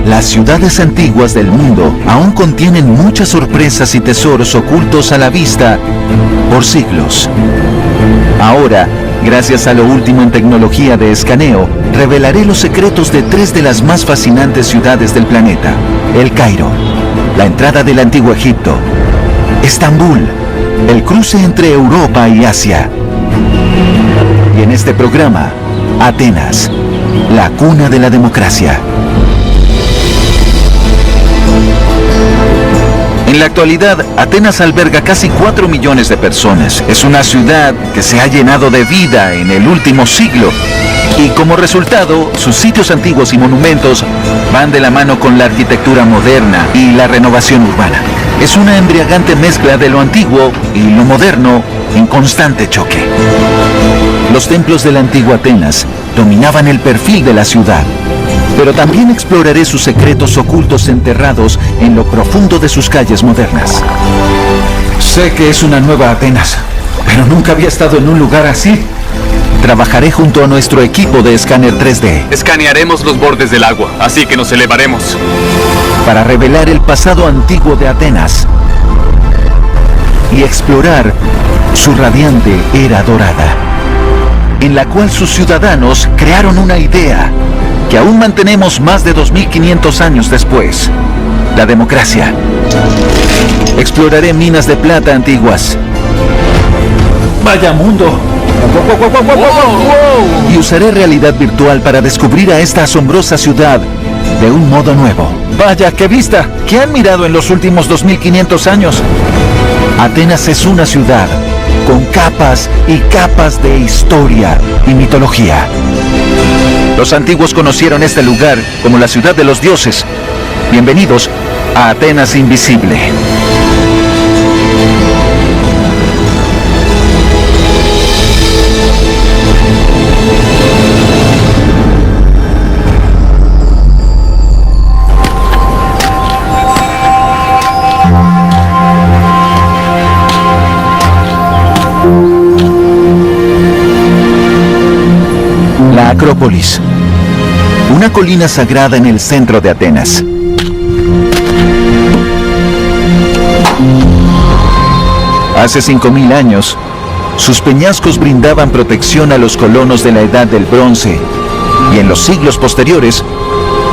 Las ciudades antiguas del mundo aún contienen muchas sorpresas y tesoros ocultos a la vista por siglos. Ahora, gracias a lo último en tecnología de escaneo, revelaré los secretos de 3 de las más fascinantes ciudades del planeta: El Cairo, la entrada del antiguo Egipto; Estambul, el cruce entre Europa y Asia. Y en este programa, Atenas, la cuna de la democracia. En la actualidad, Atenas alberga casi 4 millones de personas. Es una ciudad que se ha llenado de vida en el último siglo. Y como resultado, sus sitios antiguos y monumentos van de la mano con la arquitectura moderna y la renovación urbana. Es una embriagante mezcla de lo antiguo y lo moderno en constante choque. Los templos de la antigua Atenas dominaban el perfil de la ciudad, pero también exploraré sus secretos ocultos enterrados en lo profundo de sus calles modernas. Sé que es una nueva Atenas, pero nunca había estado en un lugar así. Trabajaré junto a nuestro equipo de escáner 3D. Escanearemos los bordes del agua, así que nos elevaremos para revelar el pasado antiguo de Atenas y explorar su radiante era dorada, en la cual sus ciudadanos crearon una idea que aún mantenemos más de 2500 años después: la democracia. Exploraré minas de plata antiguas. ¡Vaya mundo! Y usaré realidad virtual para descubrir a esta asombrosa ciudad de un modo nuevo. ¡Vaya, qué vista! ¿Qué han mirado en los últimos 2500 años? Atenas es una ciudad con capas y capas de historia y mitología. Los antiguos conocieron este lugar como la ciudad de los dioses. Bienvenidos a Atenas Invisible. La Acrópolis, una colina sagrada en el centro de Atenas. Hace 5000 años, sus peñascos brindaban protección a los colonos de la Edad del Bronce, y en los siglos posteriores,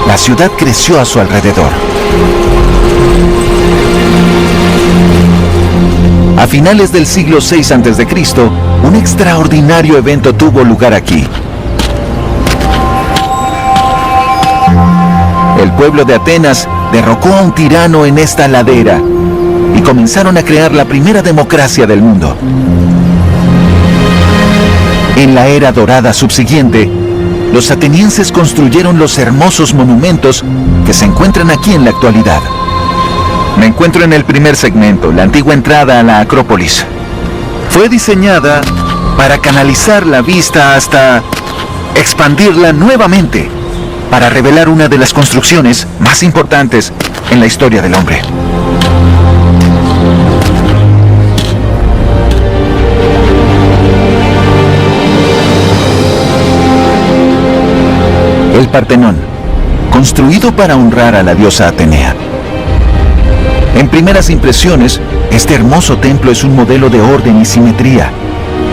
la ciudad creció a su alrededor. A finales del siglo VI a.C., un extraordinario evento tuvo lugar aquí. El pueblo de Atenas derrocó a un tirano en esta ladera y comenzaron a crear la primera democracia del mundo. En la era dorada subsiguiente, los atenienses construyeron los hermosos monumentos que se encuentran aquí en la actualidad. Me encuentro en el primer segmento, la antigua entrada a la Acrópolis. Fue diseñada para canalizar la vista hasta expandirla nuevamente, para revelar una de las construcciones más importantes en la historia del hombre. El Partenón, construido para honrar a la diosa Atenea. En primeras impresiones, este hermoso templo es un modelo de orden y simetría,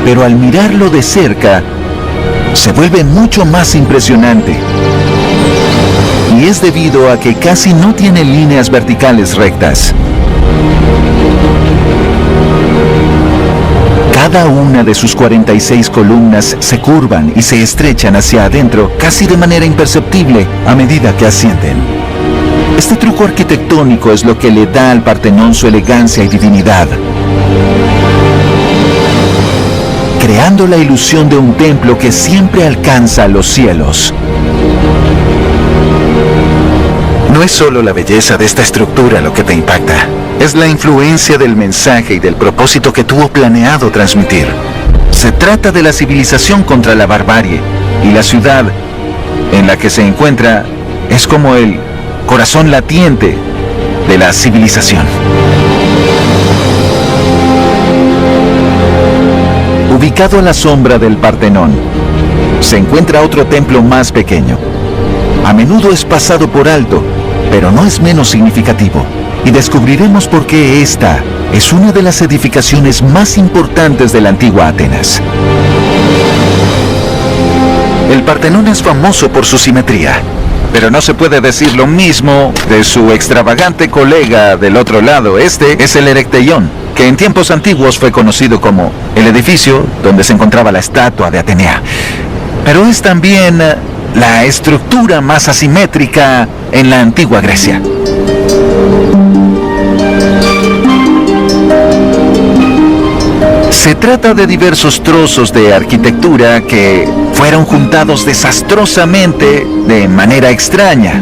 pero al mirarlo de cerca, se vuelve mucho más impresionante. Y es debido a que casi no tiene líneas verticales rectas. Cada una de sus 46 columnas se curvan y se estrechan hacia adentro casi de manera imperceptible a medida que ascienden. Este truco arquitectónico es lo que le da al Partenón su elegancia y divinidad, creando la ilusión de un templo que siempre alcanza los cielos. No es solo la belleza de esta estructura lo que te impacta, es la influencia del mensaje y del propósito que tuvo planeado transmitir. Se trata de la civilización contra la barbarie, y la ciudad en la que se encuentra es como el corazón latiente de la civilización. Ubicado a la sombra del Partenón, se encuentra otro templo más pequeño. A menudo es pasado por alto, pero no es menos significativo, y descubriremos por qué esta es una de las edificaciones más importantes de la antigua Atenas. El Partenón es famoso por su simetría, pero no se puede decir lo mismo de su extravagante colega del otro lado. Este es el Erecteión, que en tiempos antiguos fue conocido como el edificio donde se encontraba la estatua de Atenea. Pero es también la estructura más asimétrica en la antigua Grecia. Se trata de diversos trozos de arquitectura que fueron juntados desastrosamente de manera extraña.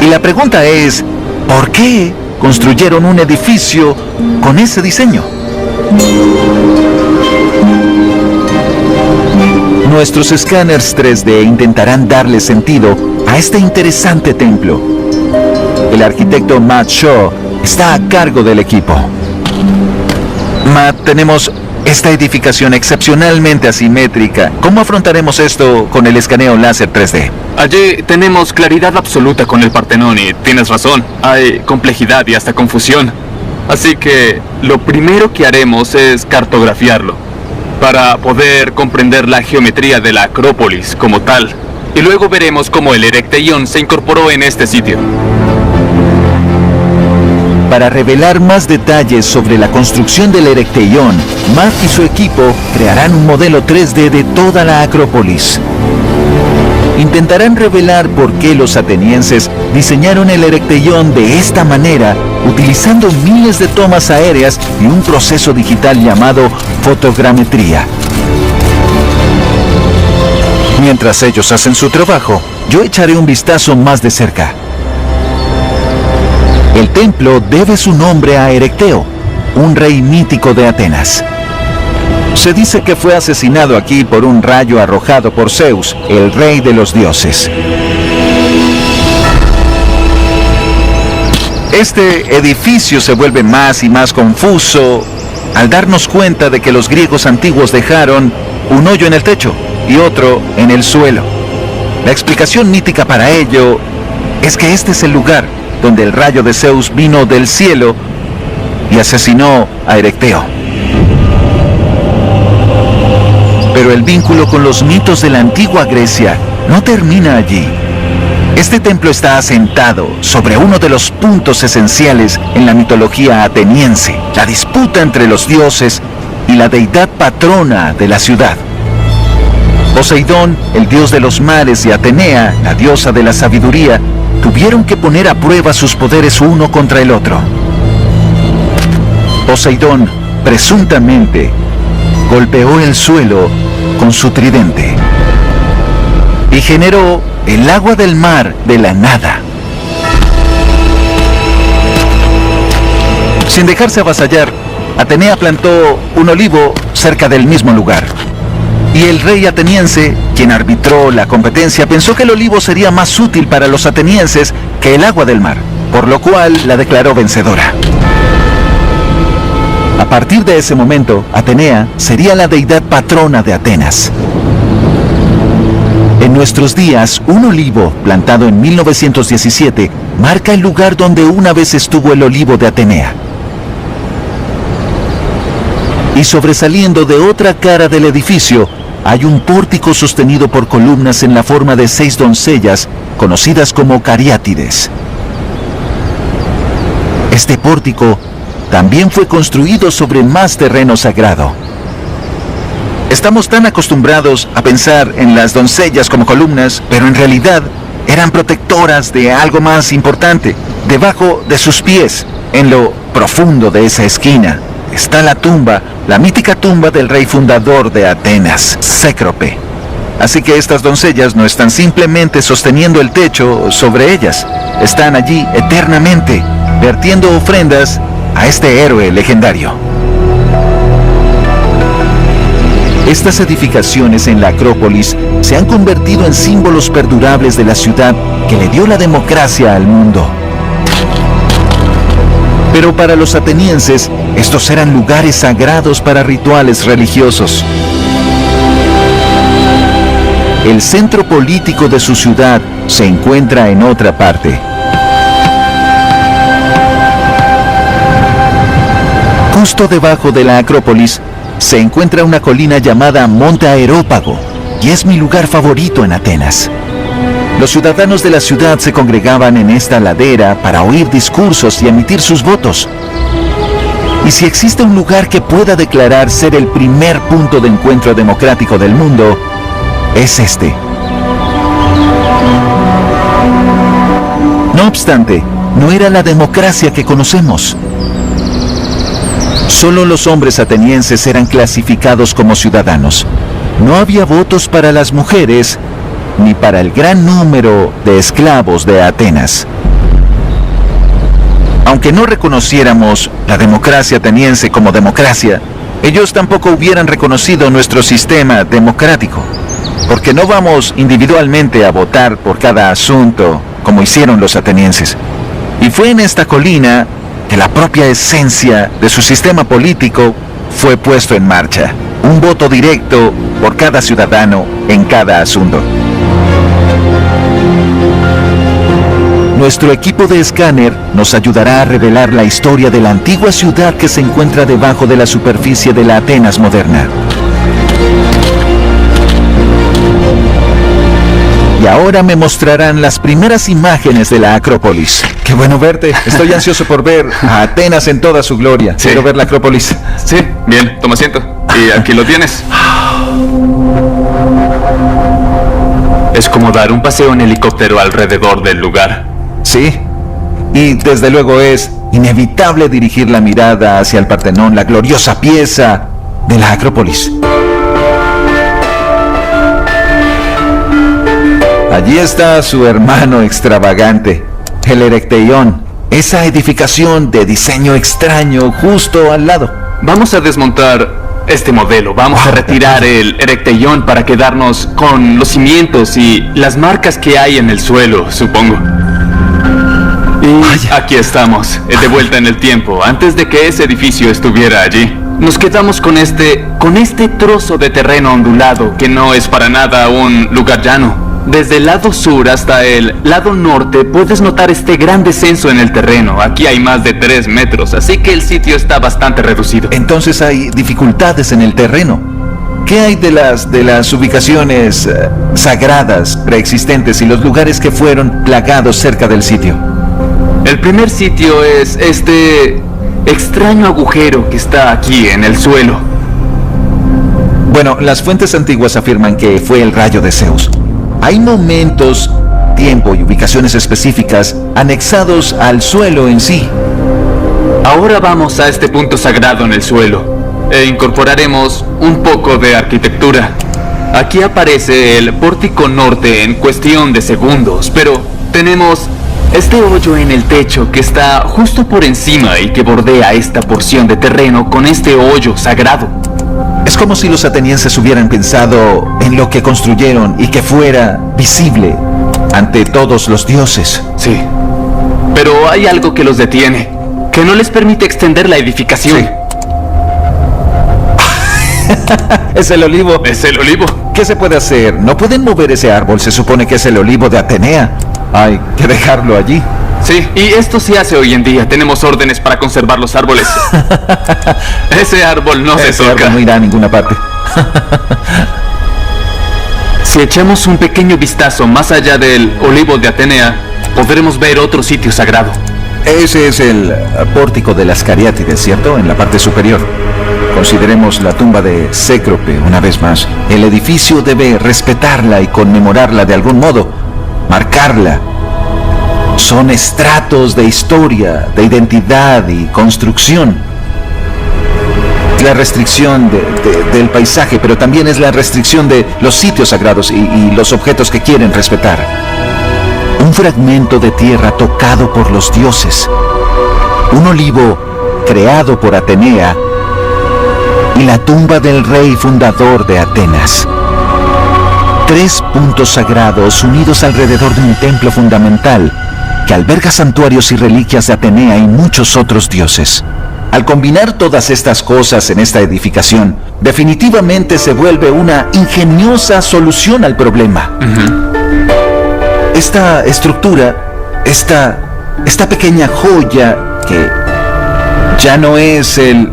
Y la pregunta es, ¿por qué construyeron un edificio con ese diseño? Nuestros escáneres 3D intentarán darle sentido a este interesante templo. El arquitecto Matt Shaw está a cargo del equipo. Matt, tenemos esta edificación excepcionalmente asimétrica. ¿Cómo afrontaremos esto con el escaneo láser 3D? Allí tenemos claridad absoluta con el Partenón y tienes razón. Hay complejidad y hasta confusión. Así que lo primero que haremos es cartografiarlo para poder comprender la geometría de la Acrópolis como tal. Y luego veremos cómo el Erecteión se incorporó en este sitio. Para revelar más detalles sobre la construcción del Erecteión, Matt y su equipo crearán un modelo 3D de toda la Acrópolis. Intentarán revelar por qué los atenienses diseñaron el Erecteión de esta manera, utilizando miles de tomas aéreas y un proceso digital llamado fotogrametría. Mientras ellos hacen su trabajo, yo echaré un vistazo más de cerca. El templo debe su nombre a Erecteo, un rey mítico de Atenas. Se dice que fue asesinado aquí por un rayo arrojado por Zeus, el rey de los dioses. Este edificio se vuelve más y más confuso al darnos cuenta de que los griegos antiguos dejaron un hoyo en el techo y otro en el suelo. La explicación mítica para ello es que este es el lugar donde el rayo de Zeus vino del cielo y asesinó a Erecteo. Pero el vínculo con los mitos de la antigua Grecia no termina allí. Este templo está asentado sobre uno de los puntos esenciales en la mitología ateniense, la disputa entre los dioses y la deidad patrona de la ciudad. Poseidón, el dios de los mares, y Atenea, la diosa de la sabiduría, tuvieron que poner a prueba sus poderes uno contra el otro. Poseidón, presuntamente, golpeó el suelo con su tridente y generó el agua del mar de la nada. Sin dejarse avasallar, Atenea plantó un olivo cerca del mismo lugar. Y el rey ateniense, quien arbitró la competencia, pensó que el olivo sería más útil para los atenienses que el agua del mar, por lo cual la declaró vencedora. A partir de ese momento, Atenea sería la deidad patrona de Atenas. En nuestros días, un olivo plantado en 1917 marca el lugar donde una vez estuvo el olivo de Atenea. Y sobresaliendo de otra cara del edificio, hay un pórtico sostenido por columnas en la forma de 6 doncellas, conocidas como cariátides. Este pórtico también fue construido sobre más terreno sagrado. Estamos tan acostumbrados a pensar en las doncellas como columnas, pero en realidad eran protectoras de algo más importante. Debajo de sus pies, en lo profundo de esa esquina, está la tumba, la mítica tumba del rey fundador de Atenas, Cécrope. Así que estas doncellas no están simplemente sosteniendo el techo sobre ellas, están allí eternamente, vertiendo ofrendas a este héroe legendario. Estas edificaciones en la Acrópolis se han convertido en símbolos perdurables de la ciudad que le dio la democracia al mundo. Pero para los atenienses, estos eran lugares sagrados para rituales religiosos. El centro político de su ciudad se encuentra en otra parte. Justo debajo de la Acrópolis se encuentra una colina llamada Monte Areópago, y es mi lugar favorito en Atenas. Los ciudadanos de la ciudad se congregaban en esta ladera para oír discursos y emitir sus votos. Y si existe un lugar que pueda declarar ser el primer punto de encuentro democrático del mundo, es este. No obstante, no era la democracia que conocemos. Solo los hombres atenienses eran clasificados como ciudadanos. No había votos para las mujeres, ni para el gran número de esclavos de Atenas. Aunque no reconociéramos la democracia ateniense como democracia, ellos tampoco hubieran reconocido nuestro sistema democrático, porque no vamos individualmente a votar por cada asunto como hicieron los atenienses. Y fue en esta colina que la propia esencia de su sistema político fue puesto en marcha. Un voto directo por cada ciudadano en cada asunto. Nuestro equipo de escáner nos ayudará a revelar la historia de la antigua ciudad que se encuentra debajo de la superficie de la Atenas moderna. Y ahora me mostrarán las primeras imágenes de la Acrópolis. Qué bueno verte. Estoy ansioso por ver a Atenas en toda su gloria. Sí. Quiero ver la Acrópolis. Sí, bien, toma asiento. Y aquí lo tienes. Es como dar un paseo en helicóptero alrededor del lugar. Sí. Y desde luego es inevitable dirigir la mirada hacia el Partenón, la gloriosa pieza de la Acrópolis. Allí está su hermano extravagante, el Erecteión, esa edificación de diseño extraño justo al lado. Vamos a desmontar este modelo. Vamos a retirar el Erecteión para quedarnos con los cimientos y las marcas que hay en el suelo, supongo. Y aquí estamos, de vuelta en el tiempo, antes de que ese edificio estuviera allí. Nos quedamos con este trozo de terreno ondulado que no es para nada un lugar llano. Desde el lado sur hasta el lado norte puedes notar este gran descenso en el terreno. Aquí hay más de 3 metros, así que el sitio está bastante reducido. Entonces hay dificultades en el terreno. ¿Qué hay de las ubicaciones sagradas preexistentes y los lugares que fueron plagados cerca del sitio? El primer sitio es este extraño agujero que está aquí en el suelo. Bueno, las fuentes antiguas afirman que fue el rayo de Zeus. Hay momentos, tiempo y ubicaciones específicas anexados al suelo en sí. Ahora vamos a este punto sagrado en el suelo e incorporaremos un poco de arquitectura. Aquí aparece el pórtico norte en cuestión de segundos, pero tenemos este hoyo en el techo que está justo por encima y que bordea esta porción de terreno con este hoyo sagrado. Es como si los atenienses hubieran pensado en lo que construyeron y que fuera visible ante todos los dioses. Sí, pero hay algo que los detiene, que no les permite extender la edificación. Sí. Es el olivo. Es el olivo. ¿Qué se puede hacer? No pueden mover ese árbol, se supone que es el olivo de Atenea. Hay que dejarlo allí. Sí, y esto se hace hoy en día. Tenemos órdenes para conservar los árboles. Ese árbol no se toca. Ese árbol no irá a ninguna parte. Si echamos un pequeño vistazo más allá del olivo de Atenea, podremos ver otro sitio sagrado. Ese es el pórtico de las Cariátides, ¿cierto? En la parte superior. Consideremos la tumba de Cécrope una vez más. El edificio debe respetarla y conmemorarla de algún modo, marcarla. Son estratos de historia, de identidad y construcción. La restricción del paisaje, pero también es la restricción de los sitios sagrados y los objetos que quieren respetar. Un fragmento de tierra tocado por los dioses. Un olivo creado por Atenea y la tumba del rey fundador de Atenas. 3 puntos sagrados unidos alrededor de un templo fundamental que alberga santuarios y reliquias de Atenea y muchos otros dioses. Al combinar todas estas cosas en esta edificación, definitivamente se vuelve una ingeniosa solución al problema. Esta estructura, esta pequeña joya que ya no es el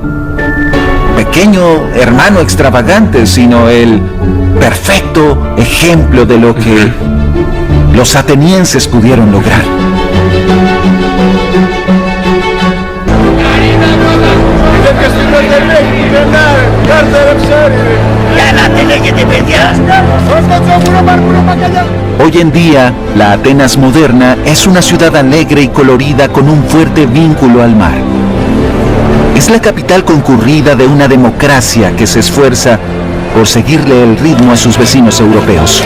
pequeño hermano extravagante, sino el perfecto ejemplo de lo que los atenienses pudieron lograr. Hoy en día, la Atenas moderna es una ciudad alegre y colorida con un fuerte vínculo al mar. Es la capital concurrida de una democracia que se esfuerza por seguirle el ritmo a sus vecinos europeos.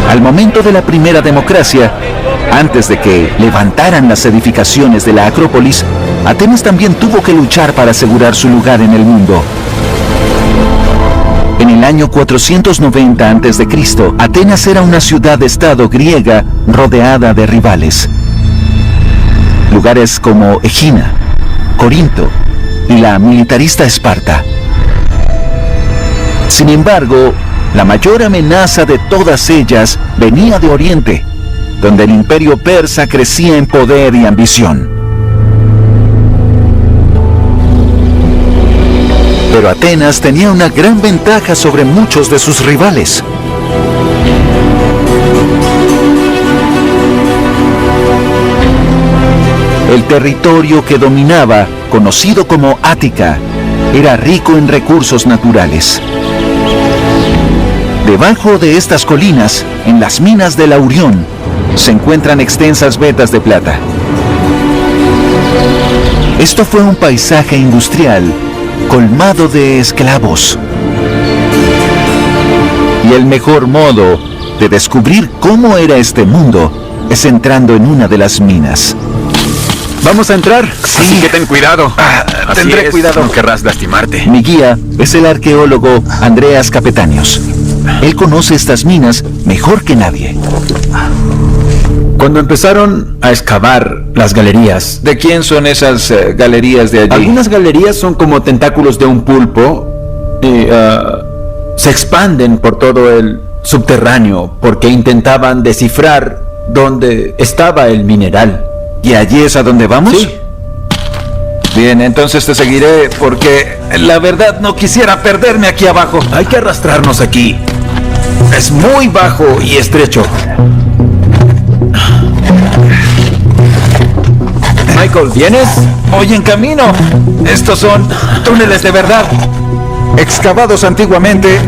Al momento de la primera democracia, antes de que levantaran las edificaciones de la Acrópolis, Atenas también tuvo que luchar para asegurar su lugar en el mundo. En el año 490 a.C., Atenas era una ciudad-estado griega rodeada de rivales. Lugares como Egina, Corinto y la militarista Esparta. Sin embargo, la mayor amenaza de todas ellas venía de Oriente, donde el imperio persa crecía en poder y ambición. Pero Atenas tenía una gran ventaja sobre muchos de sus rivales. El territorio que dominaba, conocido como Ática, era rico en recursos naturales. Debajo de estas colinas, en las minas del Aurión, se encuentran extensas vetas de plata. Esto fue un paisaje industrial colmado de esclavos. Y el mejor modo de descubrir cómo era este mundo es entrando en una de las minas. ¿Vamos a entrar? Sí. Así que ten cuidado. Tendré cuidado. No querrás lastimarte. Mi guía es el arqueólogo Andreas Capetanios. Él conoce estas minas mejor que nadie. Cuando empezaron a excavar las galerías, ¿De quién son esas galerías de allí? algunas galerías son como tentáculos de un pulpo y se expanden por todo el subterráneo porque intentaban descifrar dónde estaba el mineral. ¿Y allí es a donde vamos? Sí. Bien, entonces te seguiré porque la verdad no quisiera perderme aquí abajo. Hay que arrastrarnos aquí. Es muy bajo y estrecho. Michael, ¿vienes? Voy en camino. Estos son túneles de verdad, excavados antiguamente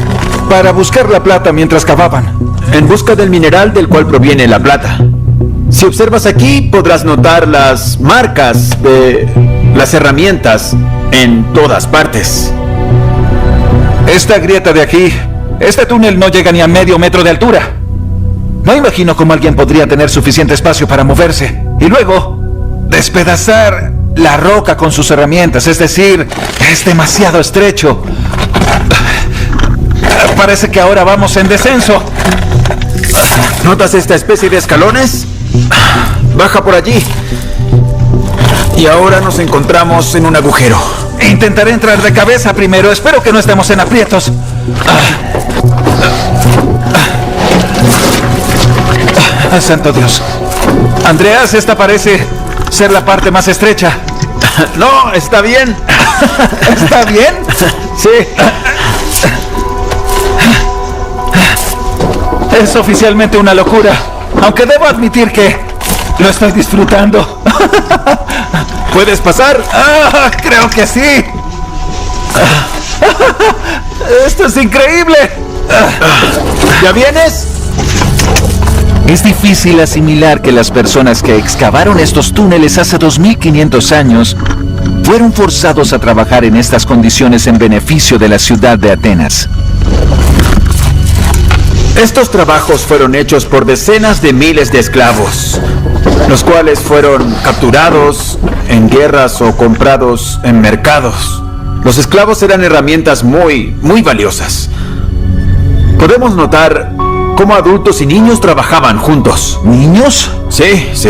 para buscar la plata mientras cavaban. En busca del mineral del cual proviene la plata. Si observas aquí, podrás notar las marcas de las herramientas en todas partes. Esta grieta de aquí, este túnel no llega ni a medio metro de altura. No imagino cómo alguien podría tener suficiente espacio para moverse y luego despedazar la roca con sus herramientas. Es decir, es demasiado estrecho. Parece que ahora vamos en descenso. ¿Notas esta especie de escalones? Baja por allí. Y ahora nos encontramos en un agujero. Intentaré entrar de cabeza primero. Espero que no estemos en aprietos. Santo Dios. Andreas, esta parece ser la parte más estrecha. No, está bien. ¿Está bien? Sí. Es oficialmente una locura, aunque debo admitir que lo estoy disfrutando. ¿Puedes pasar? Creo que sí. Esto es increíble. ¿Ya vienes? Es difícil asimilar que las personas que excavaron estos túneles hace 2500 años fueron forzados a trabajar en estas condiciones en beneficio de la ciudad de Atenas. Estos trabajos fueron hechos por decenas de miles de esclavos, los cuales fueron capturados en guerras o comprados en mercados. Los esclavos eran herramientas muy valiosas. Podemos notar cómo adultos y niños trabajaban juntos. ¿Niños? Sí, sí.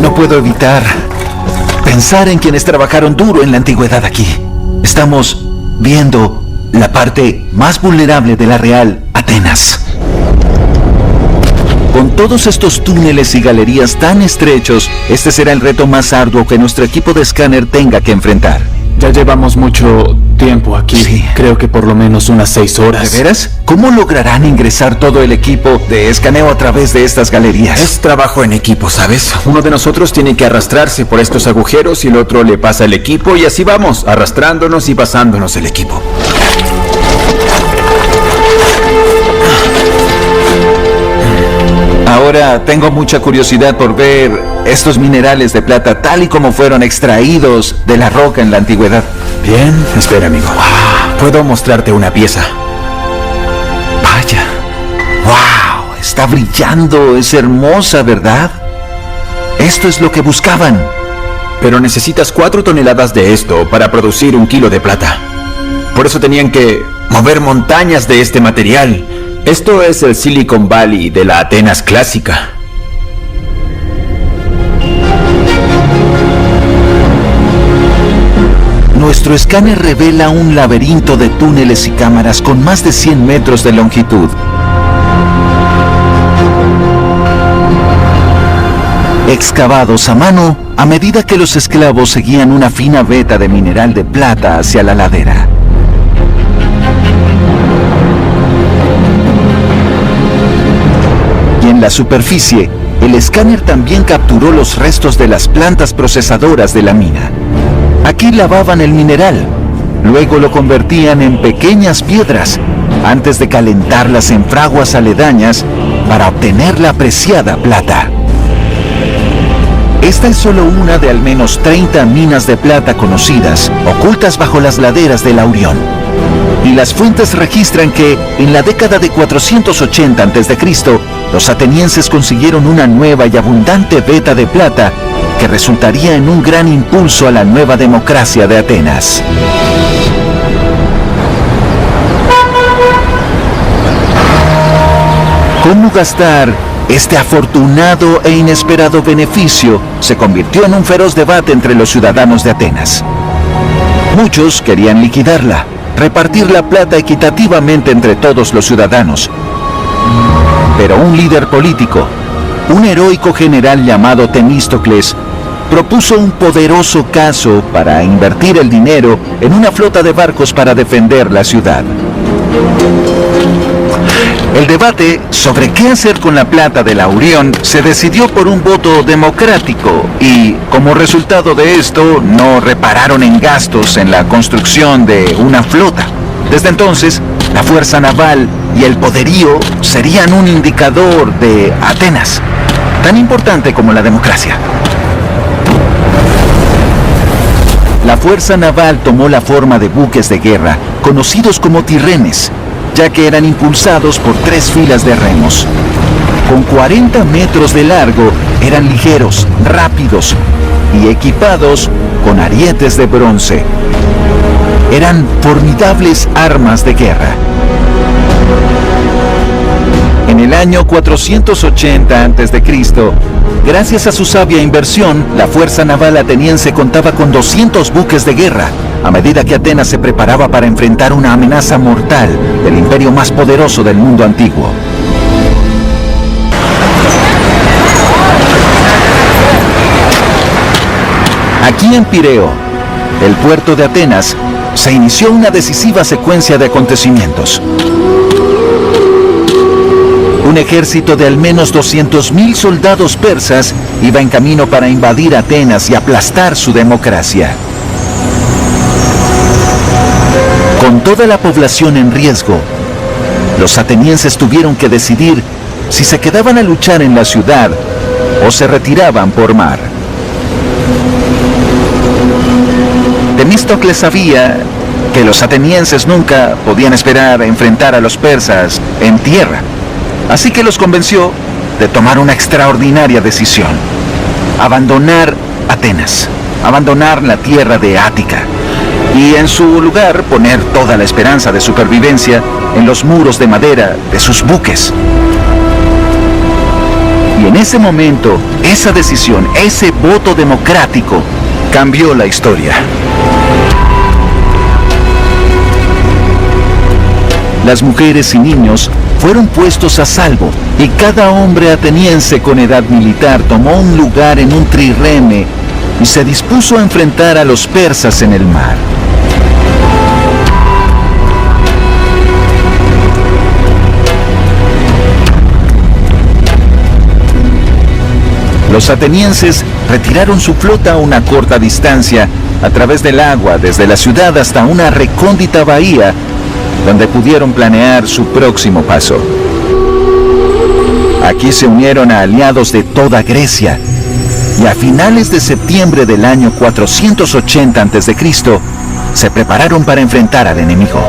No puedo evitar pensar en quienes trabajaron duro en la antigüedad aquí. Estamos viendo la parte más vulnerable de la Real Atenas. Con todos estos túneles y galerías tan estrechos, este será el reto más arduo que nuestro equipo de escáner tenga que enfrentar. Ya llevamos mucho tiempo aquí. Sí. Creo que por lo menos unas 6 horas. ¿De veras? ¿Cómo lograrán ingresar todo el equipo de escaneo a través de estas galerías? Es trabajo en equipo, ¿sabes? Uno de nosotros tiene que arrastrarse por estos agujeros y el otro le pasa el equipo y así vamos, arrastrándonos y pasándonos el equipo. Ahora tengo mucha curiosidad por ver estos minerales de plata tal y como fueron extraídos de la roca en la antigüedad. Bien, espera, amigo. Puedo mostrarte una pieza. Vaya. ¡Wow! Está brillando, es hermosa, ¿verdad? Esto es lo que buscaban. Pero necesitas 4 toneladas de esto para producir 1 kilo de plata. Por eso tenían que mover montañas de este material. Esto es el Silicon Valley de la Atenas clásica. Nuestro escáner revela un laberinto de túneles y cámaras con más de 100 metros de longitud. Excavados a mano a medida que los esclavos seguían una fina veta de mineral de plata hacia la ladera. Y en la superficie, el escáner también capturó los restos de las plantas procesadoras de la mina. Aquí lavaban el mineral, luego lo convertían en pequeñas piedras, antes de calentarlas en fraguas aledañas para obtener la preciada plata. Esta es solo una de al menos 30 minas de plata conocidas, ocultas bajo las laderas del Aurión. Y las fuentes registran que, en la década de 480 a.C., los atenienses consiguieron una nueva y abundante veta de plata que resultaría en un gran impulso a la nueva democracia de Atenas. ¿Cómo gastar este afortunado e inesperado beneficio? Se convirtió en un feroz debate entre los ciudadanos de Atenas. Muchos querían liquidarla, repartir la plata equitativamente entre todos los ciudadanos. Pero un líder político, un heroico general llamado Temístocles, propuso un poderoso caso para invertir el dinero en una flota de barcos para defender la ciudad. El debate sobre qué hacer con la plata del Aurión se decidió por un voto democrático y, como resultado de esto, no repararon en gastos en la construcción de una flota. Desde entonces, la fuerza naval y el poderío serían un indicador de Atenas, tan importante como la democracia. La fuerza naval tomó la forma de buques de guerra, conocidos como tirrenes, ya que eran impulsados por 3 filas de remos. Con 40 metros de largo, eran ligeros, rápidos y equipados con arietes de bronce. Eran formidables armas de guerra. En el año 480 a.C., gracias a su sabia inversión, la fuerza naval ateniense contaba con 200 buques de guerra, a medida que Atenas se preparaba para enfrentar una amenaza mortal del imperio más poderoso del mundo antiguo. Aquí en Pireo, el puerto de Atenas, se inició una decisiva secuencia de acontecimientos. Un ejército de al menos 200.000 soldados persas iba en camino para invadir Atenas y aplastar su democracia. Con toda la población en riesgo, los atenienses tuvieron que decidir si se quedaban a luchar en la ciudad o se retiraban por mar. Temístocles sabía que los atenienses nunca podían esperar a enfrentar a los persas en tierra, así que los convenció de tomar una extraordinaria decisión: abandonar Atenas, abandonar la tierra de Ática, y en su lugar poner toda la esperanza de supervivencia en los muros de madera de sus buques. Y en ese momento, esa decisión, ese voto democrático, cambió la historia. Las mujeres y niños fueron puestos a salvo y cada hombre ateniense con edad militar tomó un lugar en un trireme y se dispuso a enfrentar a los persas en el mar. Los atenienses retiraron su flota a una corta distancia a través del agua desde la ciudad hasta una recóndita bahía donde pudieron planear su próximo paso. Aquí se unieron a aliados de toda Grecia y a finales de septiembre del año 480 a.C. se prepararon para enfrentar al enemigo.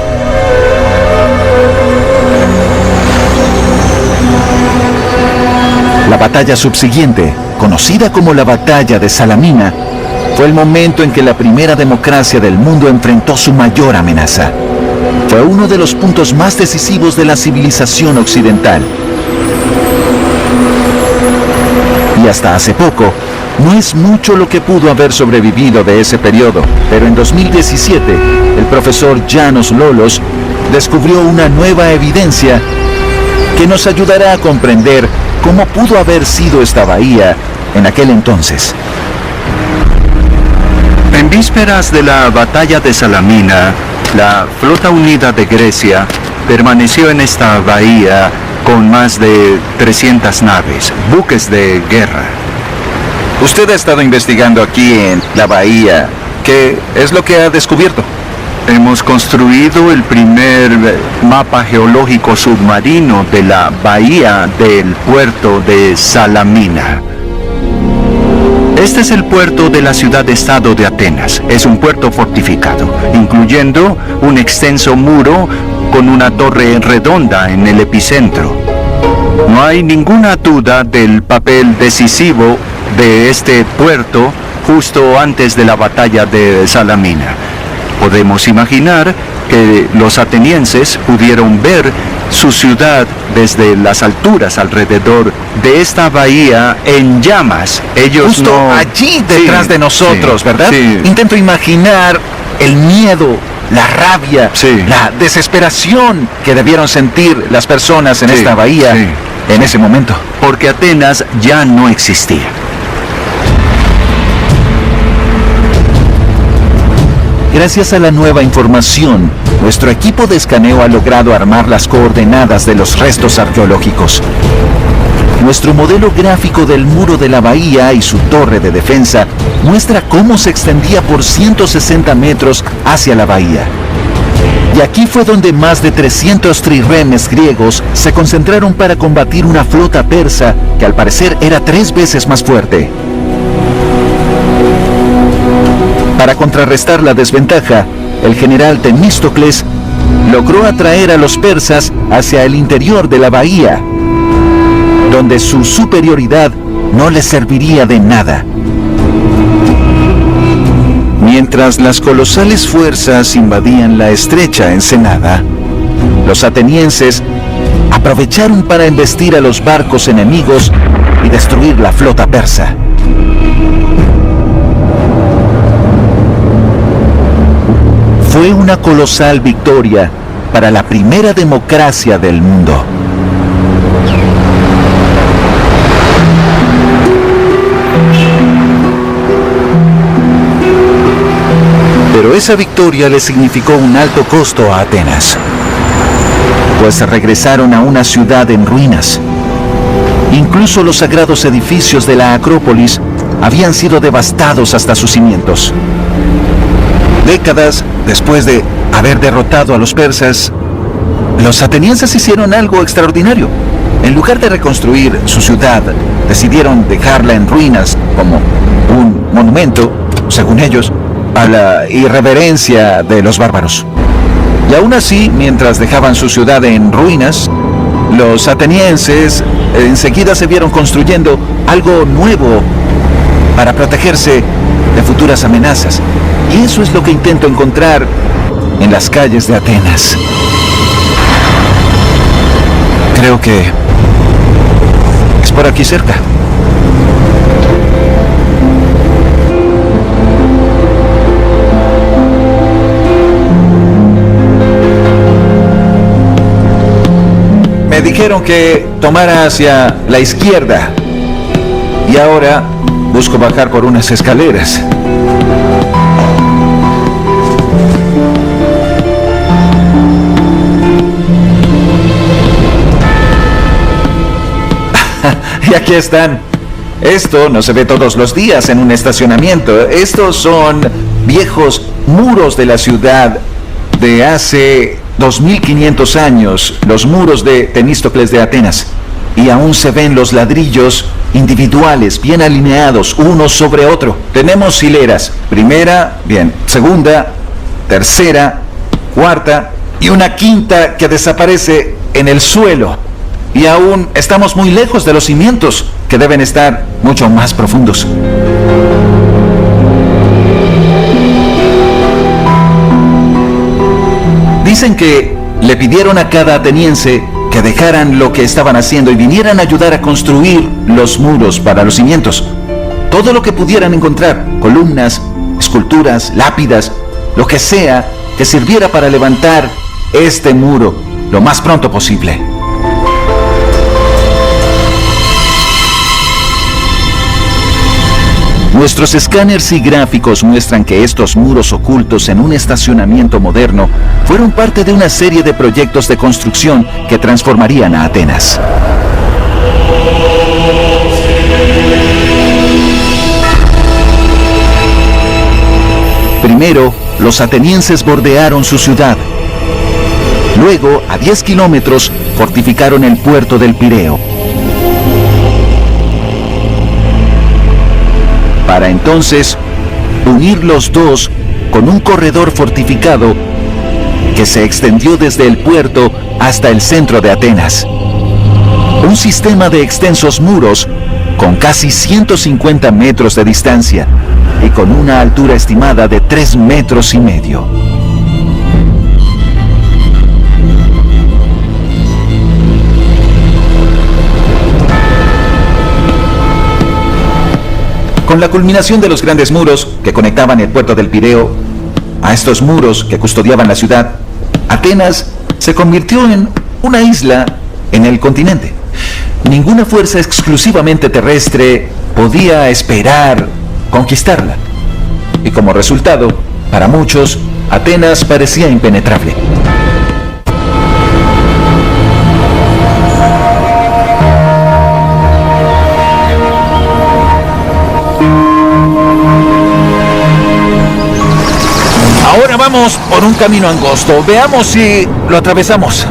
La batalla subsiguiente, conocida como la Batalla de Salamina, fue el momento en que la primera democracia del mundo enfrentó su mayor amenaza. Fue uno de los puntos más decisivos de la civilización occidental. Y hasta hace poco, no es mucho lo que pudo haber sobrevivido de ese periodo, pero en 2017, el profesor János Lolos descubrió una nueva evidencia que nos ayudará a comprender cómo pudo haber sido esta bahía en aquel entonces. En vísperas de la batalla de Salamina, la flota unida de Grecia permaneció en esta bahía con más de 300 naves, buques de guerra. Usted ha estado investigando aquí en la bahía. ¿Qué es lo que ha descubierto? Hemos construido el primer mapa geológico submarino de la bahía del puerto de Salamina. Este es el puerto de la ciudad-estado de Atenas. Es un puerto fortificado, incluyendo un extenso muro con una torre redonda en el epicentro. No hay ninguna duda del papel decisivo de este puerto justo antes de la batalla de Salamina. Podemos imaginar que los atenienses pudieron ver su ciudad desde las alturas alrededor de esta bahía en llamas. Ellos justo no... allí detrás de nosotros, ¿verdad? Sí. Intento imaginar el miedo, la rabia, Sí. la desesperación que debieron sentir las personas en Sí, esta bahía sí. en ese momento. Porque Atenas ya no existía. Gracias a la nueva información, nuestro equipo de escaneo ha logrado armar las coordenadas de los restos arqueológicos. Nuestro modelo gráfico del muro de la bahía y su torre de defensa muestra cómo se extendía por 160 metros hacia la bahía. Y aquí fue donde más de 300 trirremes griegos se concentraron para combatir una flota persa que al parecer era 3 veces más fuerte. Para contrarrestar la desventaja, el general Temístocles logró atraer a los persas hacia el interior de la bahía, donde su superioridad no les serviría de nada. Mientras las colosales fuerzas invadían la estrecha ensenada, los atenienses aprovecharon para embestir a los barcos enemigos y destruir la flota persa. Fue una colosal victoria para la primera democracia del mundo. Pero esa victoria le significó un alto costo a Atenas, pues regresaron a una ciudad en ruinas. Incluso los sagrados edificios de la Acrópolis habían sido devastados hasta sus cimientos. Décadas después de haber derrotado a los persas, los atenienses hicieron algo extraordinario. En lugar de reconstruir su ciudad, decidieron dejarla en ruinas como un monumento, según ellos, a la irreverencia de los bárbaros. Y aún así, mientras dejaban su ciudad en ruinas, los atenienses enseguida se vieron construyendo algo nuevo para protegerse de futuras amenazas. Y eso es lo que intento encontrar en las calles de Atenas. Creo que Es por aquí cerca. Me dijeron que tomara hacia la izquierda. Y ahora busco bajar por unas escaleras. Y aquí están. Esto no se ve todos los días en un estacionamiento. Estos son viejos muros de la ciudad de hace 2500 años, los muros de Temístocles de Atenas. Y aún se ven los ladrillos individuales, bien alineados, uno sobre otro. Tenemos hileras, primera, bien, segunda, tercera, cuarta y una quinta que desaparece en el suelo. Y aún estamos muy lejos de los cimientos, que deben estar mucho más profundos. Dicen que le pidieron a cada ateniense que dejaran lo que estaban haciendo y vinieran a ayudar a construir los muros para los cimientos. Todo lo que pudieran encontrar, columnas, esculturas, lápidas, lo que sea que sirviera para levantar este muro lo más pronto posible. Nuestros escáneres y gráficos muestran que estos muros ocultos en un estacionamiento moderno fueron parte de una serie de proyectos de construcción que transformarían a Atenas. Primero, los atenienses bordearon su ciudad. Luego, a 10 kilómetros, fortificaron el puerto del Pireo. Para entonces unir los dos con un corredor fortificado que se extendió desde el puerto hasta el centro de Atenas. Un sistema de extensos muros con casi 150 metros de distancia y con una altura estimada de 3,5 metros. Con la culminación de los grandes muros que conectaban el puerto del Pireo a estos muros que custodiaban la ciudad, Atenas se convirtió en una isla en el continente. Ninguna fuerza exclusivamente terrestre podía esperar conquistarla. Y como resultado, para muchos, Atenas parecía impenetrable. Ahora vamos por un camino angosto. Veamos si lo atravesamos.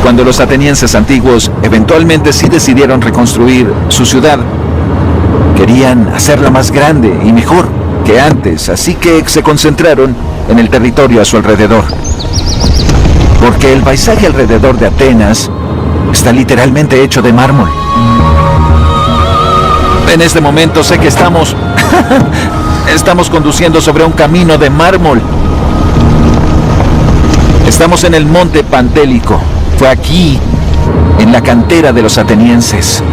Cuando los atenienses antiguos eventualmente sí decidieron reconstruir su ciudad, querían hacerla más grande y mejor que antes, así que se concentraron en el territorio a su alrededor. Porque el paisaje alrededor de Atenas está literalmente hecho de mármol. En este momento sé que estamos conduciendo sobre un camino de mármol. Estamos en el monte Pantélico. Fue aquí, en la cantera de los atenienses.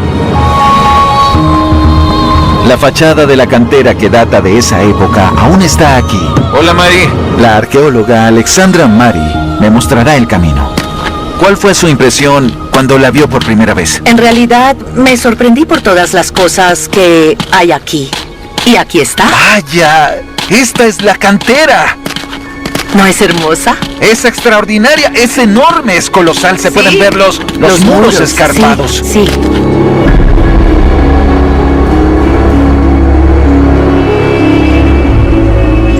La fachada de la cantera que data de esa época aún está aquí. Hola, Mari. La arqueóloga Alexandra Mari me mostrará el camino. ¿Cuál fue su impresión cuando la vio por primera vez? En realidad, me sorprendí por todas las cosas que hay aquí. Y aquí está. ¡Vaya! ¡Esta es la cantera! ¿No es hermosa? Es extraordinaria, es enorme, es colosal. Se pueden ver los muros escarpados. Sí.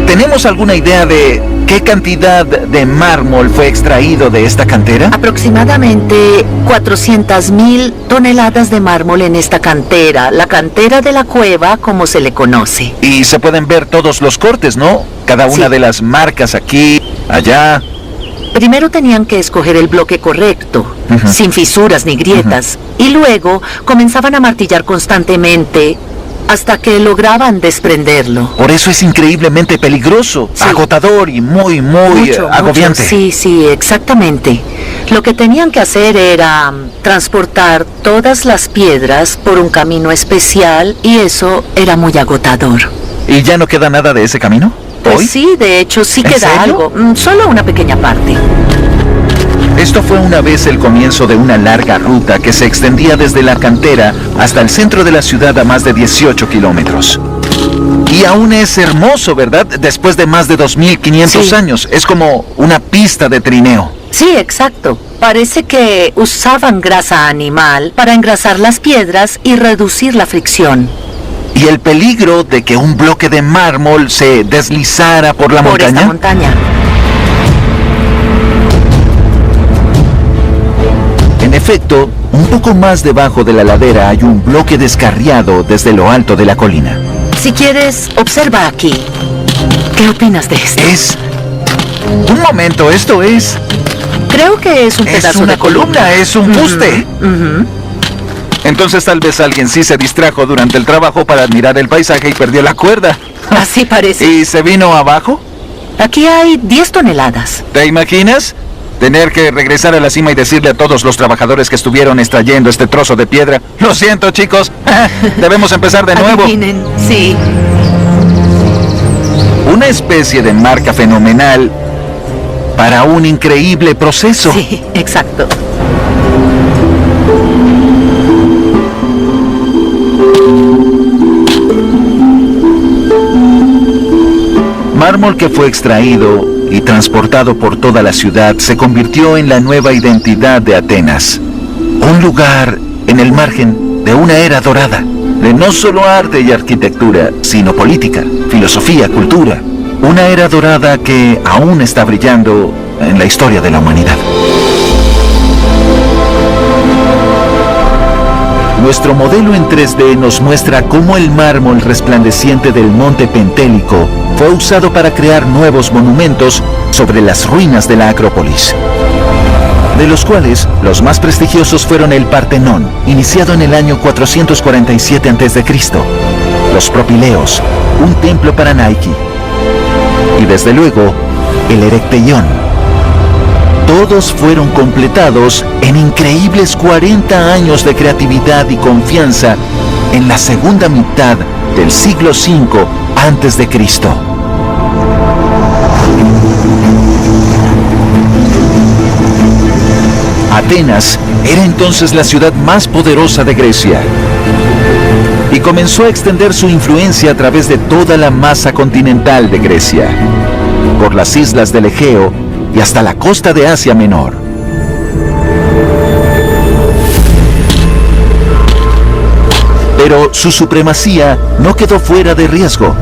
¿Tenemos alguna idea de qué cantidad de mármol fue extraído de esta cantera? Aproximadamente 400,000 toneladas de mármol en esta cantera, la cantera de la cueva, como se le conoce. Y se pueden ver todos los cortes, ¿no? Cada una de las marcas aquí, allá. Primero tenían que escoger el bloque correcto, sin fisuras ni grietas, y luego comenzaban a martillar constantemente hasta que lograban desprenderlo. Por eso es increíblemente peligroso, Sí. agotador y muy agobiante. Sí, sí, exactamente. Lo que tenían que hacer era transportar todas las piedras por un camino especial y eso era muy agotador. ¿Y ya no queda nada de ese camino? Pues ¿Hoy? sí, de hecho sí ¿En queda serio? algo, solo una pequeña parte. Esto fue una vez el comienzo de una larga ruta que se extendía desde la cantera hasta el centro de la ciudad a más de 18 kilómetros. Y aún es hermoso, ¿verdad? Después de más de 2500 Sí. años. Es como una pista de trineo. Sí, exacto. Parece que usaban grasa animal para engrasar las piedras y reducir la fricción. Y el peligro de que un bloque de mármol se deslizara por la Por esta montaña. montaña. En efecto, un poco más debajo de la ladera hay un bloque descarriado desde lo alto de la colina. Si quieres, observa aquí. ¿Qué opinas de esto? Es... Un momento, esto es... Creo que es un Es pedazo una de columna, es un fuste. Ujú. Entonces tal vez alguien sí se distrajo durante el trabajo para admirar el paisaje y perdió la cuerda. Así parece. ¿Y se vino abajo? Aquí hay 10 toneladas. ¿Te imaginas? Tener que regresar a la cima y decirle a todos los trabajadores que estuvieron extrayendo este trozo de piedra: lo siento, chicos, debemos empezar de nuevo. Adivinen, sí. Una especie de marca fenomenal para un increíble proceso. Sí, exacto. Mármol que fue extraído y transportado por toda la ciudad se convirtió en la nueva identidad de Atenas. Un lugar en el margen de una era dorada, de no solo arte y arquitectura, sino política, filosofía, cultura. Una era dorada que aún está brillando en la historia de la humanidad. Nuestro modelo en 3D nos muestra cómo el mármol resplandeciente del monte Pentélico fue usado para crear nuevos monumentos sobre las ruinas de la Acrópolis, de los cuales los más prestigiosos fueron el Partenón, iniciado en el año 447 a.C., los Propileos, un templo para Nike, y desde luego el Erecteión. Todos fueron completados en increíbles 40 años de creatividad y confianza en la segunda mitad del siglo V antes de Cristo. Atenas era entonces la ciudad más poderosa de Grecia y comenzó a extender su influencia a través de toda la masa continental de Grecia, por las islas del Egeo y hasta la costa de Asia Menor. Pero su supremacía no quedó fuera de riesgo.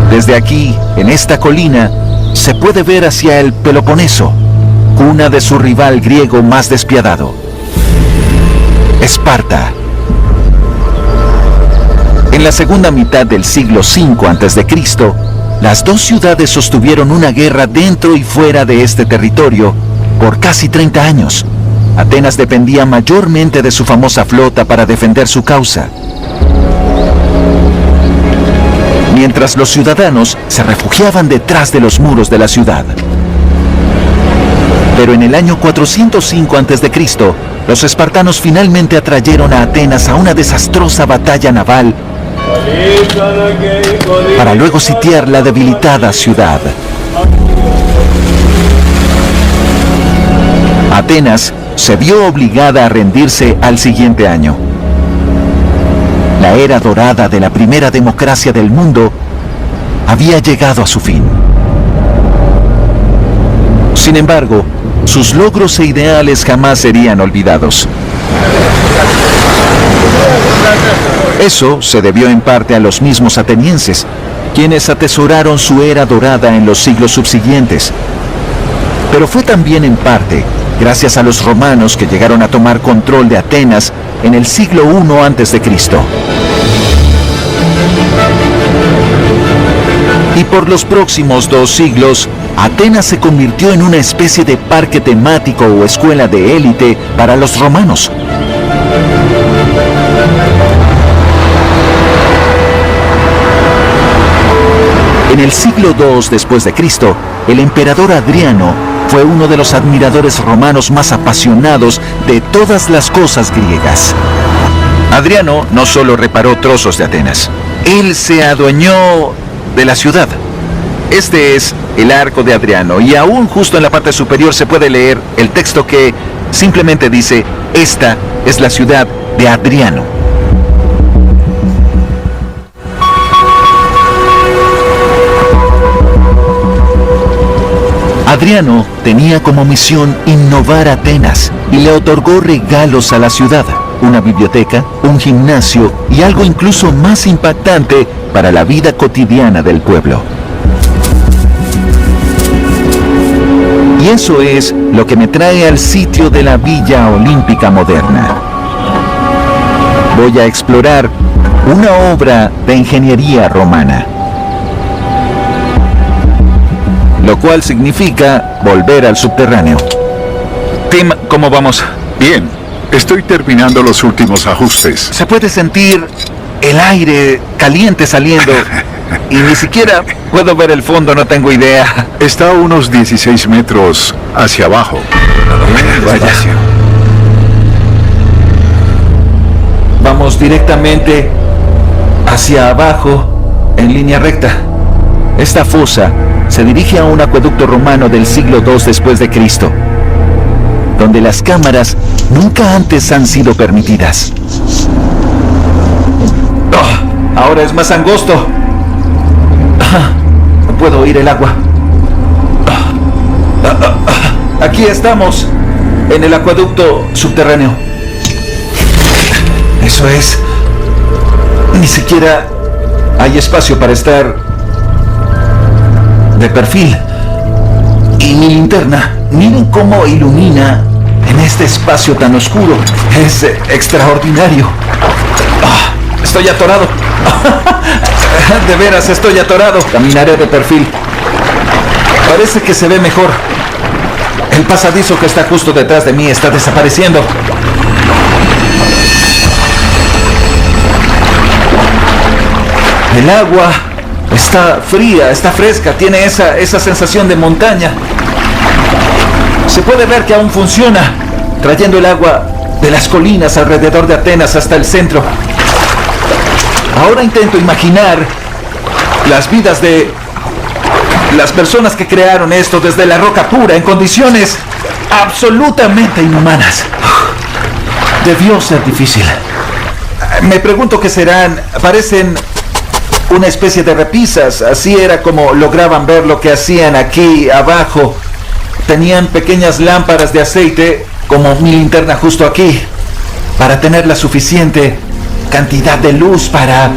Desde aquí, en esta colina, se puede ver hacia el Peloponeso, cuna de su rival griego más despiadado, Esparta. En la segunda mitad del siglo V a.C., las dos ciudades sostuvieron una guerra dentro y fuera de este territorio por casi 30 años. Atenas dependía mayormente de su famosa flota para defender su causa, mientras los ciudadanos se refugiaban detrás de los muros de la ciudad. Pero en el año 405 a.C., los espartanos finalmente atrayeron a Atenas a una desastrosa batalla naval para luego sitiar la debilitada ciudad. Atenas se vio obligada a rendirse al siguiente año. La era dorada de la primera democracia del mundo había llegado a su fin. Sin embargo, sus logros e ideales jamás serían olvidados. Eso se debió en parte a los mismos atenienses, quienes atesoraron su era dorada en los siglos subsiguientes. Pero fue también en parte gracias a los romanos que llegaron a tomar control de Atenas en el siglo I a.C. Y por los próximos 2 siglos, Atenas se convirtió en una especie de parque temático o escuela de élite para los romanos. el siglo II después de Cristo, el emperador Adriano fue uno de los admiradores romanos más apasionados de todas las cosas griegas. Adriano no solo reparó trozos de Atenas, él se adueñó de la ciudad. Este es el Arco de Adriano y aún justo en la parte superior se puede leer el texto que simplemente dice: esta es la ciudad de Adriano. Adriano tenía como misión innovar Atenas y le otorgó regalos a la ciudad, una biblioteca, un gimnasio y algo incluso más impactante para la vida cotidiana del pueblo. Y eso es lo que me trae al sitio de la Villa Olímpica moderna. Voy a explorar una obra de ingeniería romana, lo cual significa volver al subterráneo. Tim, ¿cómo vamos? Bien, estoy terminando los últimos ajustes. Se puede sentir el aire caliente saliendo y ni siquiera puedo ver el fondo, no tengo idea. Está a unos 16 metros hacia abajo. Vaya. Vamos directamente hacia abajo en línea recta. Esta fosa se dirige a un acueducto romano del siglo II después de Cristo, donde las cámaras nunca antes han sido permitidas. Ahora es más angosto. No puedo oír el agua. Aquí estamos, en el acueducto subterráneo. Eso es. Ni siquiera hay espacio para estar de perfil. Y mi linterna, miren cómo ilumina en este espacio tan oscuro. Es extraordinario. Estoy atorado. De veras, estoy atorado. Caminaré de perfil. Parece que se ve mejor. El pasadizo que está justo detrás de mí está desapareciendo. El agua está fría, está fresca, tiene esa sensación de montaña. Se puede ver que aún funciona, trayendo el agua de las colinas alrededor de Atenas hasta el centro. Ahora intento imaginar las vidas de las personas que crearon esto desde la roca pura, en condiciones absolutamente inhumanas. Debió ser difícil. Me pregunto qué serán. Parecen una especie de repisas. Así era como lograban ver lo que hacían aquí abajo. Tenían pequeñas lámparas de aceite, como mi linterna justo aquí, para tener la suficiente cantidad de luz para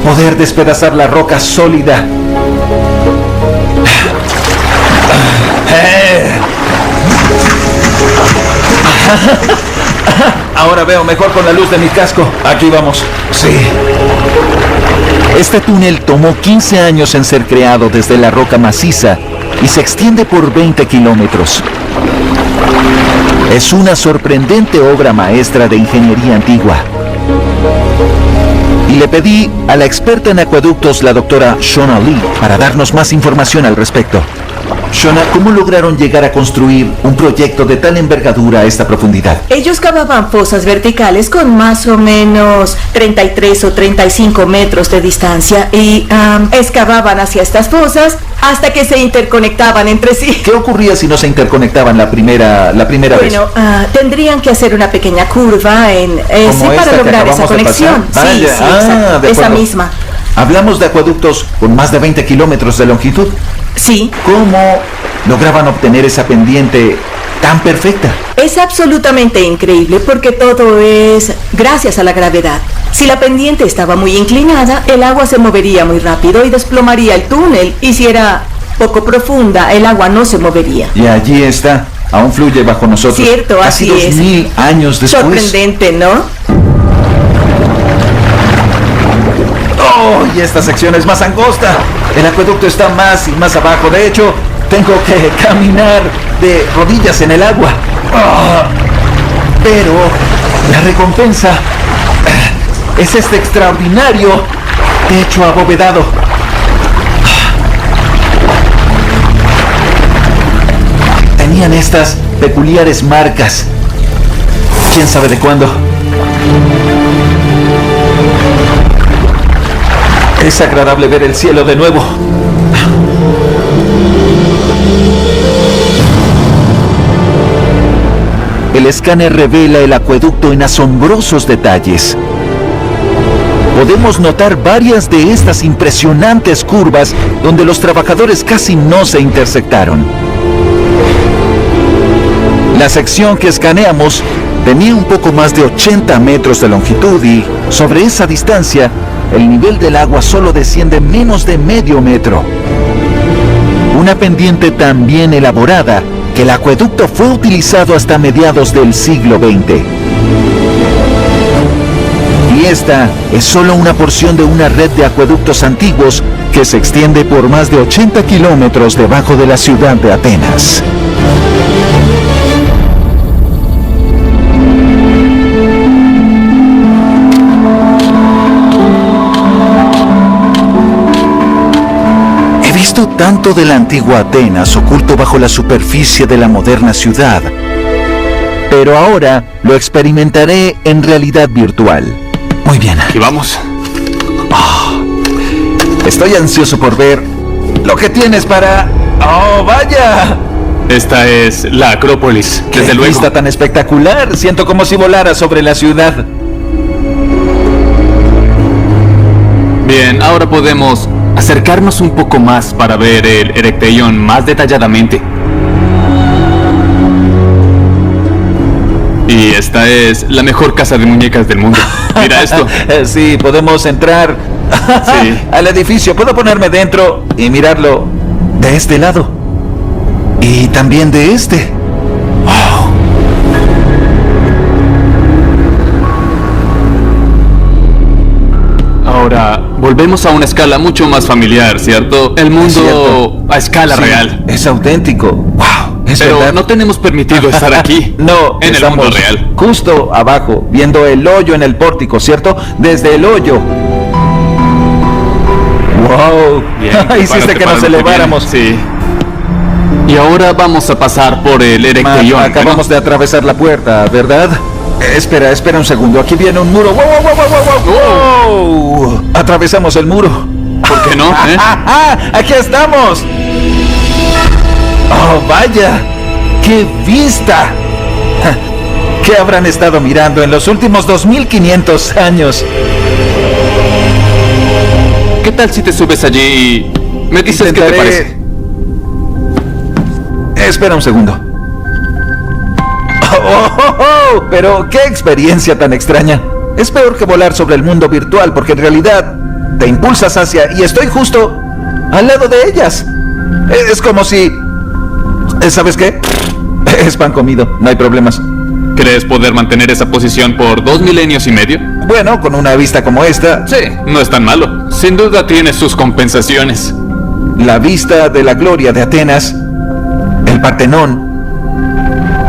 poder despedazar la roca sólida. Ahora veo mejor con la luz de mi casco. Aquí vamos. Sí. Este túnel tomó 15 años en ser creado desde la roca maciza y se extiende por 20 kilómetros. Es una sorprendente obra maestra de ingeniería antigua. Y le pedí a la experta en acueductos, la doctora Shona Lee, para darnos más información al respecto. Shona, ¿cómo lograron llegar a construir un proyecto de tal envergadura a esta profundidad? Ellos cavaban fosas verticales con más o menos 33 o 35 metros de distancia y excavaban hacia estas fosas hasta que se interconectaban entre sí. ¿Qué ocurría si no se interconectaban la primera vez? Bueno, tendrían que hacer una pequeña curva en sí, para lograr esa conexión. Sí, exacto, esa misma. Hablamos de acueductos con más de 20 kilómetros de longitud. Sí. ¿Cómo lograban obtener esa pendiente tan perfecta? Es absolutamente increíble porque todo es gracias a la gravedad. Si la pendiente estaba muy inclinada, el agua se movería muy rápido y desplomaría el túnel. Y si era poco profunda, el agua no se movería. Y allí está, aún fluye bajo nosotros. Cierto, casi así es. 2000 años después. Sorprendente, ¿no? ¡Oh! Y esta sección es más angosta. El acueducto está más y más abajo. De hecho, tengo que caminar de rodillas en el agua. ¡Oh! Pero la recompensa es este extraordinario techo abovedado. tenían estas peculiares marcas. ¿Quién sabe de cuándo? Es agradable ver el cielo de nuevo. El escáner revela el acueducto en asombrosos detalles. Podemos notar varias de estas impresionantes curvas donde los trabajadores casi no se intersectaron. La sección que escaneamos tenía un poco más de 80 metros de longitud y, sobre esa distancia, el nivel del agua solo desciende menos de medio metro. Una pendiente tan bien elaborada que el acueducto fue utilizado hasta mediados del siglo XX. Y esta es solo una porción de una red de acueductos antiguos que se extiende por más de 80 kilómetros debajo de la ciudad de Atenas. He visto tanto de la antigua Atenas oculto bajo la superficie de la moderna ciudad, pero ahora lo experimentaré en realidad virtual. Muy bien. Y vamos. Estoy ansioso por ver lo que tienes para... ¡Oh, vaya! Esta es la Acrópolis, desde ¡Qué luego. vista tan espectacular! Siento como si volara sobre la ciudad. Bien, ahora podemos acercarnos un poco más para ver el Erecteion más detalladamente. Y esta es la mejor casa de muñecas del mundo. Mira esto. Sí, podemos entrar Sí. al edificio. Puedo ponerme dentro y mirarlo de este lado. Y también de este. Ahora, volvemos a una escala mucho más familiar, ¿cierto? El mundo cierto. a escala Sí, real. es auténtico. ¡Wow! Es Pero verdad. no tenemos permitido estar aquí. No, en el estamos mundo real. justo abajo, viendo el hoyo en el pórtico, ¿cierto? Desde el hoyo. ¡Wow! Bien, Hiciste que nos prepárate, eleváramos. bien. Sí. Y ahora vamos a pasar por el Erecteion. Acabamos de atravesar la puerta, ¿verdad? Espera un segundo. Aquí viene un muro. ¡Wow, wow, wow, wow, wow, wow! Atravesamos el muro. ¿Por qué no? ¿Eh? ¡Aquí estamos! ¡Oh, vaya! ¡Qué vista! ¿Qué habrán estado mirando en los últimos 2500 años? ¿Qué tal si te subes allí y me dices qué te parece? Espera un segundo. ¡Oh! Pero qué experiencia tan extraña. Es peor que volar sobre el mundo virtual porque en realidad te impulsas hacia y estoy justo al lado de ellas. Es como si... ¿Sabes qué? Es pan comido, no hay problemas. ¿Crees poder mantener esa posición por 2 milenios y medio? Bueno, con una vista como esta, Sí, no es tan malo. Sin duda tiene sus compensaciones. la vista de la gloria de Atenas, el Partenón,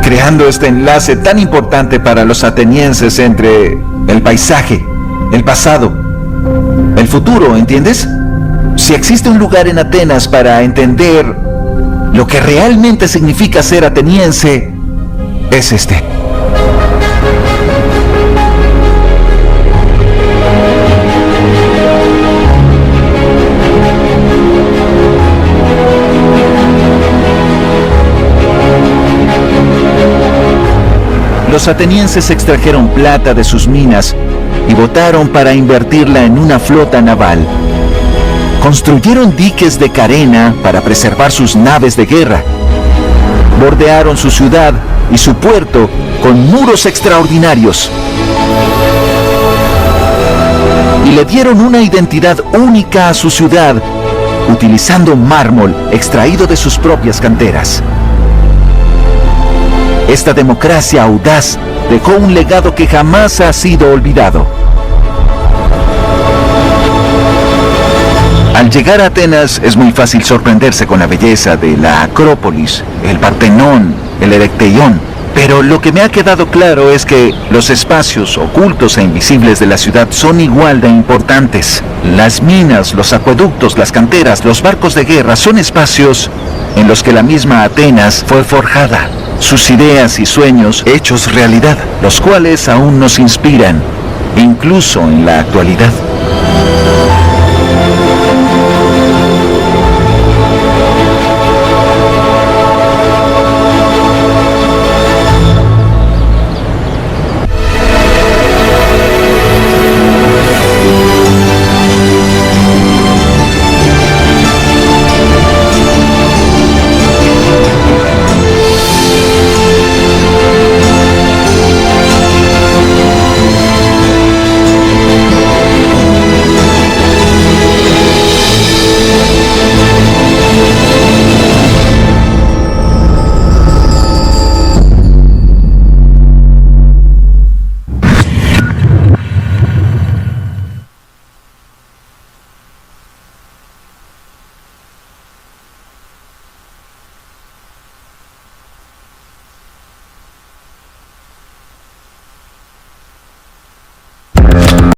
creando este enlace tan importante para los atenienses entre el paisaje, el pasado, el futuro, ¿entiendes? Si existe un lugar en Atenas para entender lo que realmente significa ser ateniense, es este. Los atenienses extrajeron plata de sus minas y votaron para invertirla en una flota naval. Construyeron diques de carena para preservar sus naves de guerra. Bordearon su ciudad y su puerto con muros extraordinarios. Y le dieron una identidad única a su ciudad, utilizando mármol extraído de sus propias canteras. Esta democracia audaz dejó un legado que jamás ha sido olvidado. Al llegar a Atenas es muy fácil sorprenderse con la belleza de la Acrópolis, el Partenón, el Erecteion. Pero lo que me ha quedado claro es que los espacios ocultos e invisibles de la ciudad son igual de importantes. Las minas, los acueductos, las canteras, los barcos de guerra son espacios en los que la misma Atenas fue forjada. Sus ideas y sueños hechos realidad, los cuales aún nos inspiran, incluso en la actualidad.